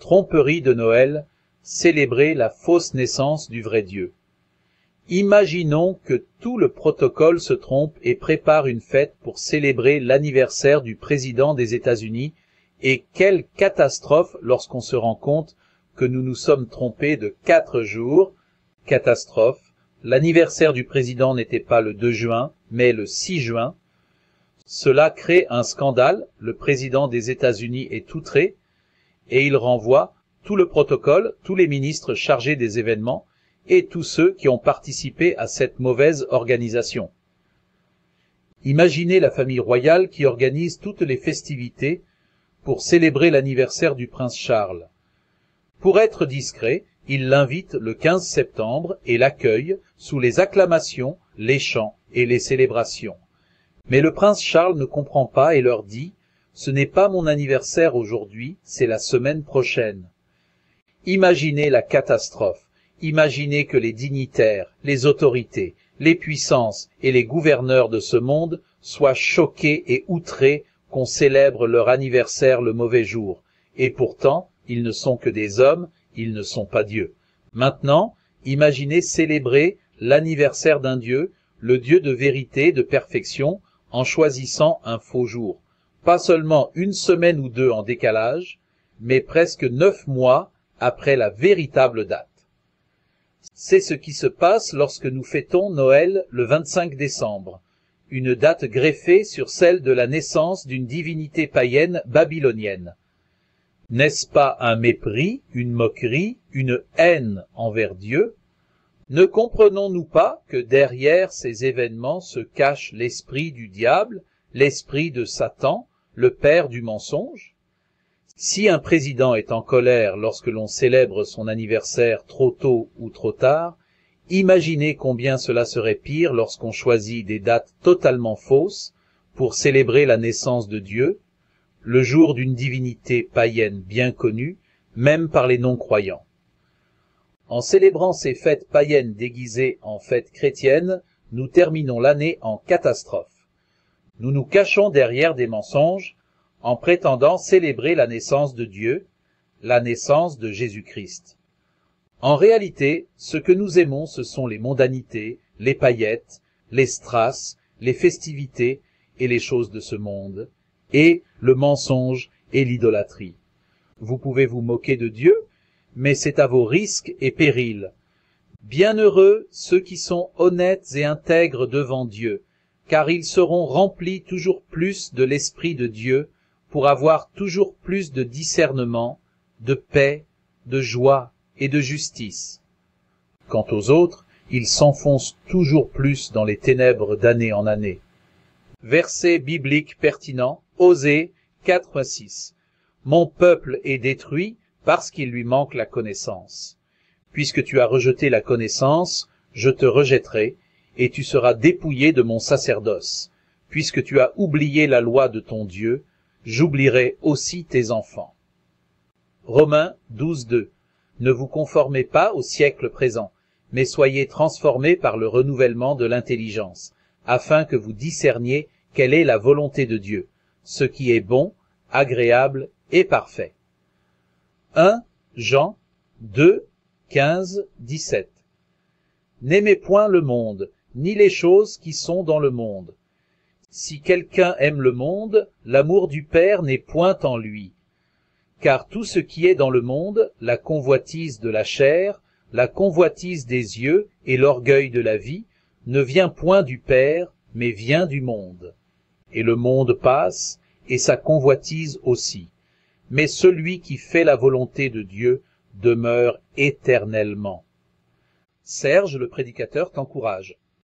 tromperie de Noël, célébrer la fausse naissance du vrai Dieu. Imaginons que tout le protocole se trompe et prépare une fête pour célébrer l'anniversaire du président des États-Unis, et quelle catastrophe lorsqu'on se rend compte que nous nous sommes trompés de 4 jours. Catastrophe. L'anniversaire du président n'était pas le 2 juin, mais le 6 juin. Cela crée un scandale, le président des États-Unis est outré, et il renvoie tout le protocole, tous les ministres chargés des événements, et tous ceux qui ont participé à cette mauvaise organisation. Imaginez la famille royale qui organise toutes les festivités pour célébrer l'anniversaire du prince Charles. Pour être discret, il l'invite le 15 septembre et l'accueille sous les acclamations, les chants et les célébrations. Mais le prince Charles ne comprend pas et leur dit « Ce n'est pas mon anniversaire aujourd'hui, c'est la semaine prochaine ». Imaginez la catastrophe. Imaginez que les dignitaires, les autorités, les puissances et les gouverneurs de ce monde soient choqués et outrés qu'on célèbre leur anniversaire le mauvais jour. Et pourtant, ils ne sont que des hommes, ils ne sont pas Dieu. Maintenant, imaginez célébrer l'anniversaire d'un Dieu, le Dieu de vérité, de perfection, en choisissant un faux jour. Pas seulement une semaine ou 2 en décalage, mais presque 9 mois après la véritable date. C'est ce qui se passe lorsque nous fêtons Noël le 25 décembre, une date greffée sur celle de la naissance d'une divinité païenne babylonienne. N'est-ce pas un mépris, une moquerie, une haine envers Dieu? Ne comprenons-nous pas que derrière ces événements se cache l'esprit du diable, l'esprit de Satan, le père du mensonge? Si un président est en colère lorsque l'on célèbre son anniversaire trop tôt ou trop tard, imaginez combien cela serait pire lorsqu'on choisit des dates totalement fausses pour célébrer la naissance de Dieu, le jour d'une divinité païenne bien connue, même par les non-croyants. En célébrant ces fêtes païennes déguisées en fêtes chrétiennes, nous terminons l'année en catastrophe. Nous nous cachons derrière des mensonges, en prétendant célébrer la naissance de Dieu, la naissance de Jésus-Christ. En réalité, ce que nous aimons, ce sont les mondanités, les paillettes, les strass, les festivités et les choses de ce monde, et le mensonge et l'idolâtrie. Vous pouvez vous moquer de Dieu, mais c'est à vos risques et périls. Bienheureux ceux qui sont honnêtes et intègres devant Dieu, car ils seront remplis toujours plus de l'Esprit de Dieu, pour avoir toujours plus de discernement, de paix, de joie et de justice. Quant aux autres, ils s'enfoncent toujours plus dans les ténèbres d'année en année. Verset biblique pertinent, Osée 4:6. Mon peuple est détruit parce qu'il lui manque la connaissance. Puisque tu as rejeté la connaissance, je te rejetterai, et tu seras dépouillé de mon sacerdoce. Puisque tu as oublié la loi de ton Dieu, j'oublierai aussi tes enfants. Romains 12:2. Ne vous conformez pas au siècle présent, mais soyez transformés par le renouvellement de l'intelligence, afin que vous discerniez quelle est la volonté de Dieu, ce qui est bon, agréable et parfait. 1 Jean 2, 15, 17. N'aimez point le monde, ni les choses qui sont dans le monde. Si quelqu'un aime le monde, l'amour du Père n'est point en lui. Car tout ce qui est dans le monde, la convoitise de la chair, la convoitise des yeux et l'orgueil de la vie, ne vient point du Père, mais vient du monde. Et le monde passe, et sa convoitise aussi. Mais celui qui fait la volonté de Dieu demeure éternellement. Serge, le prédicateur, t'encourage.